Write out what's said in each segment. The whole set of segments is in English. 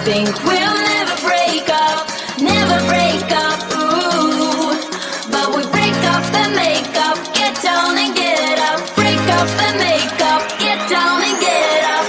think we'll never break up, never break up, ooh. But we break up and make up, get down and get up. Break up and make up, get down and get up.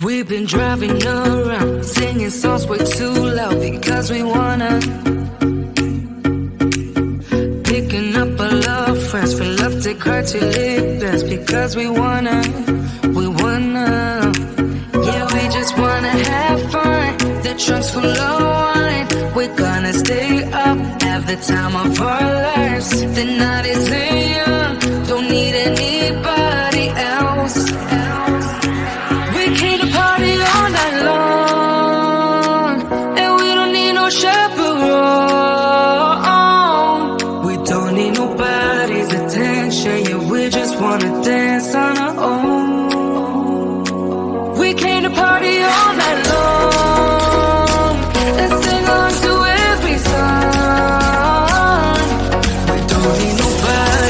We've been driving around, singing songs way too loud because we wanna. Picking up our love friends, fill up the car till it bends because we wanna. Yeah, we just wanna have fun. The trunk's full of wine. We're gonna stay up, have the time of our lives. The night is young, don't need anybody else. We came to party all night long, and we don't need no chaperone. We don't need nobody's attention, yeah, we just wanna dance on our own. We came to party all night long, and sing on to every song. We don't need nobody.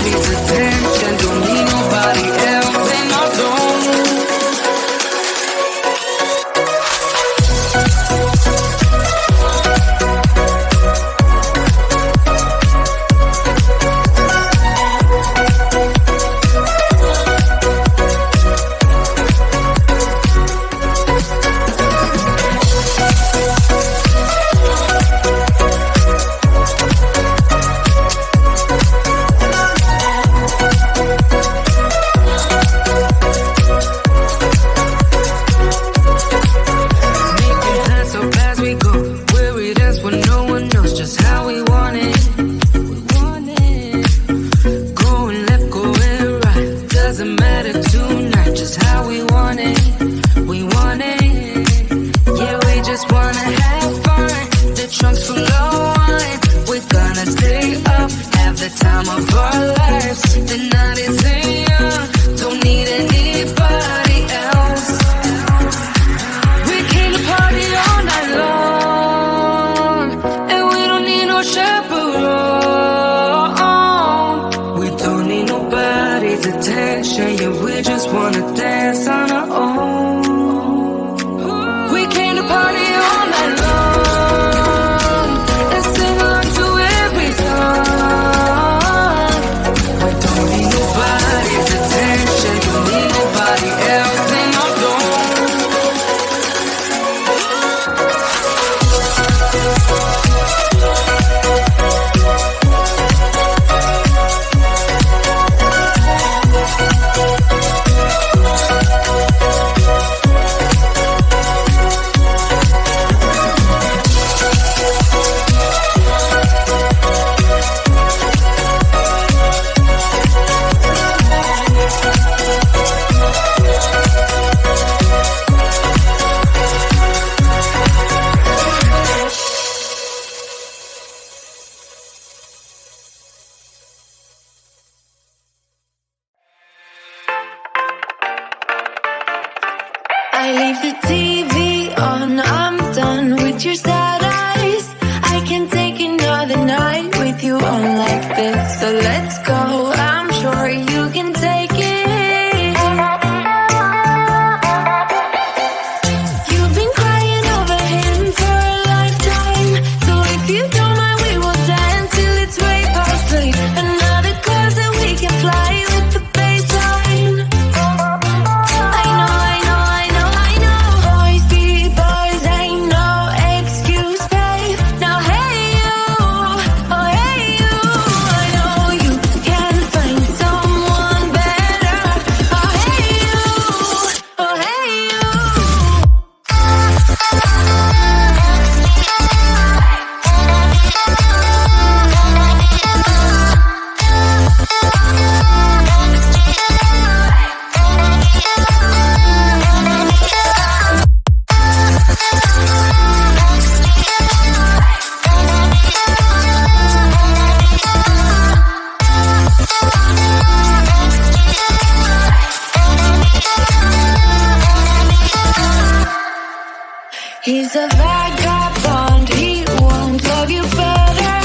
He's a vagabond, he won't love you better.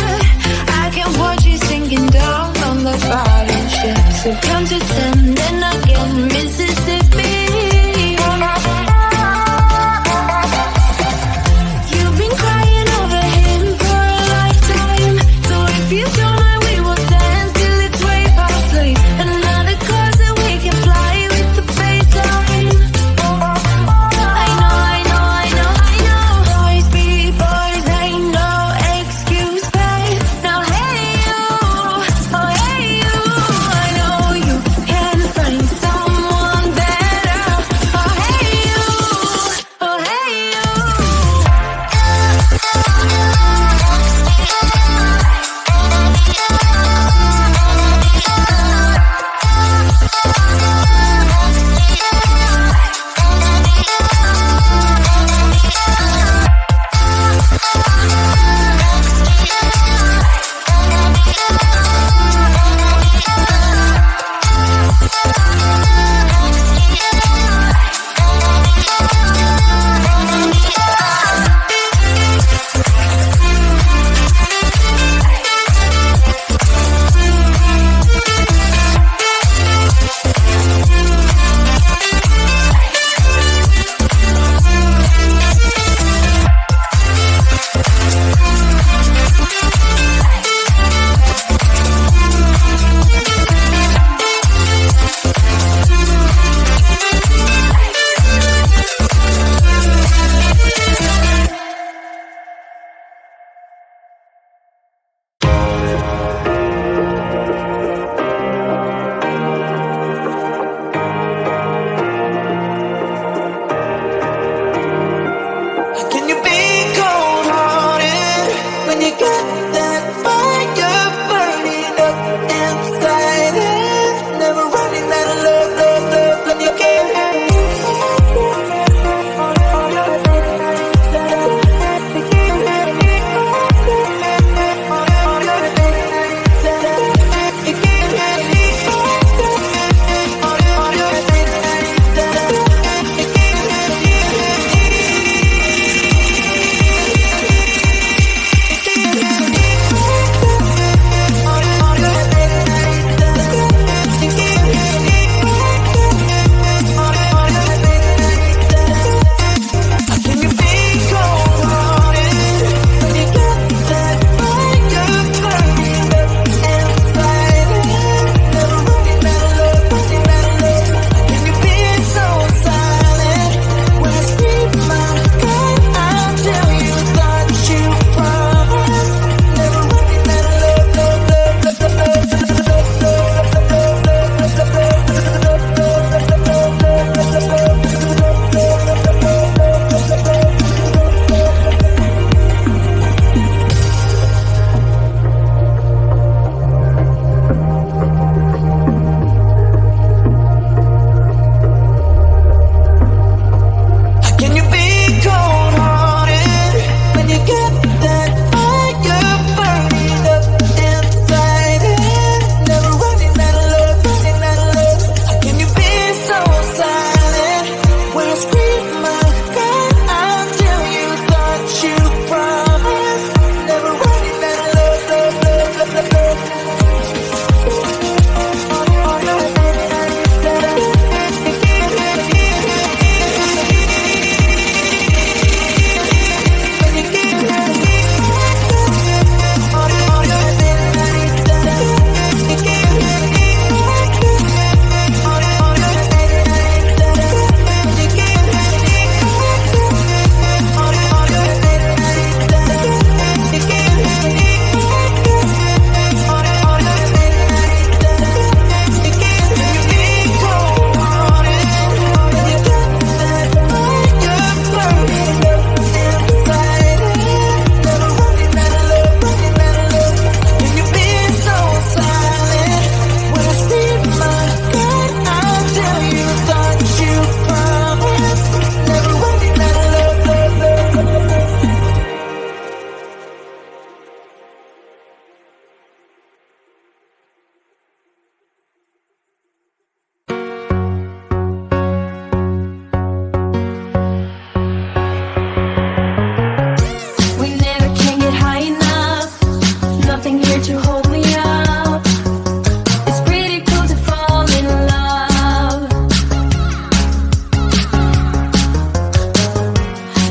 I can watch you sinking down on the bottom ship. So count to 10, then again, Mississippi. You've been crying over him for a lifetime. So if you don't mind, we will dance till it's way past late. Another course and we can fly with the baseline. Boys be boys, ain't no excuse, babe. Now hey you, oh hey you, I know you can find someone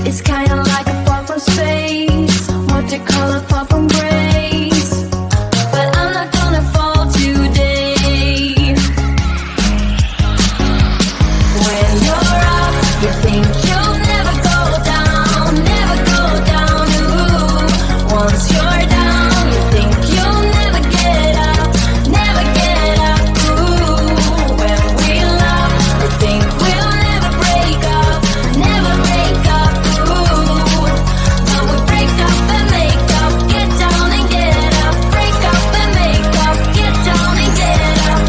It's kinda like a fall from space. What they call a fall from grace. But I'm not gonna fall today. When you're up, you think you'll never go down, never go down. Ooh. Once you're down, you think you'll never get up, never get up. Ooh. When we love, we think we'll never break up, never break up. Ooh. But we break up and make up, get down and get up. Break up and make up, get down and get up.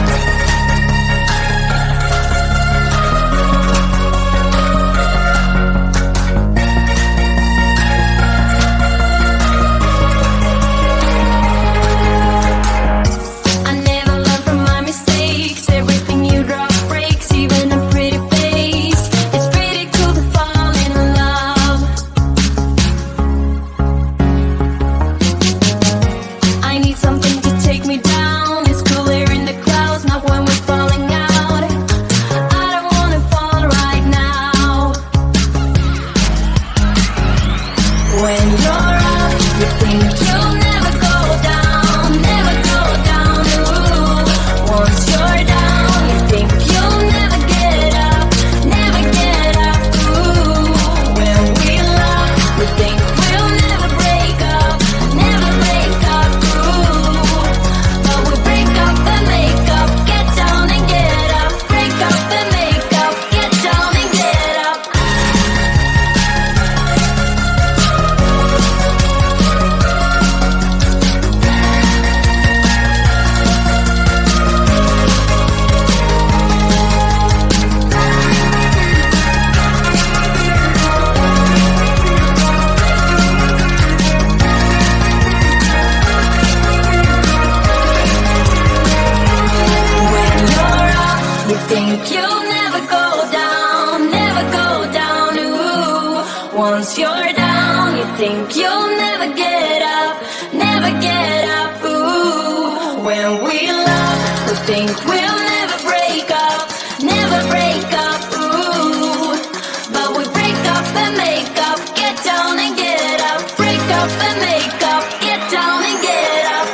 I never learn from my mistakes. Everything you drop breaks, even a pretty face. It's pretty cool to fall in love. I need something to take me down. It's cooler in the clouds, not when we're falling out. I don't wanna fall right now. When you're up, you think you'll never go down, never go down. Ooh. Once you're down, you think you'll never get up, never get up. Ooh. When we love, we think we'll never break up, never break up. Ooh. But we break up and make up, get down and get up. Break up and make up, get down and get up. When you're up, you think you'll never go down, never go down. Ooh. Once you're down, you think you'll never get up, never get up. Ooh. When we love, we think we'll never break up, never break up. Ooh. But we break up and make up, get down and get up. Break up and make up, get down and get up.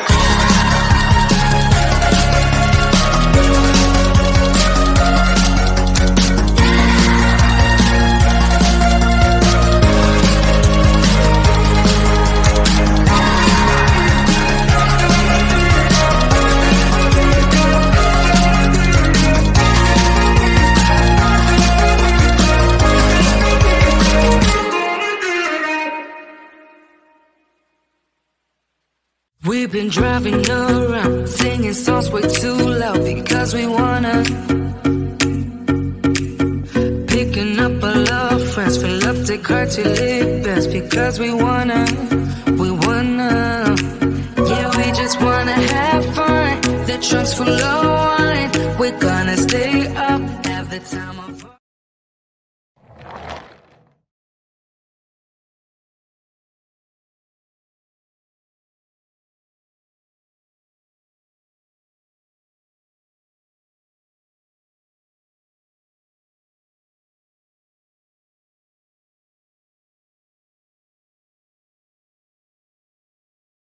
We've been driving around, singing songs way too loud because we wanna. Picking up all our friends, fill up the car till it bends because we wanna. Yeah, we just wanna have fun. The trunk's full of wine. We're gonna stay up, have the time.